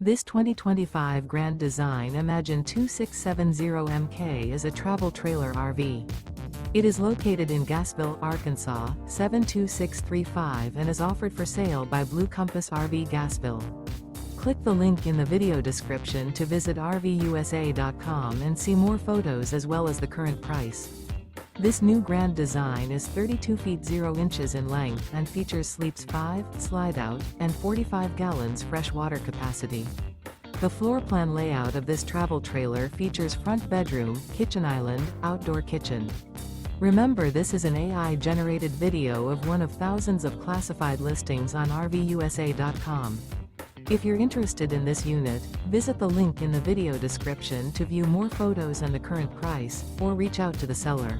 This 2025 Grand Design Imagine 2670MK is a travel trailer RV. It is located in Gassville, Arkansas, 72635 and is offered for sale by Blue Compass RV Gassville. Click the link in the video description to visit RVUSA.com and see more photos as well as the current price. This new Grand Design is 32 feet 0 inches in length and features sleeps 5, slide-out, and 45 gallons fresh water capacity. The floor plan layout of this travel trailer features front bedroom, kitchen island, outdoor kitchen. Remember, this is an AI-generated video of one of thousands of classified listings on RVUSA.com. If you're interested in this unit, visit the link in the video description to view more photos and the current price, or reach out to the seller.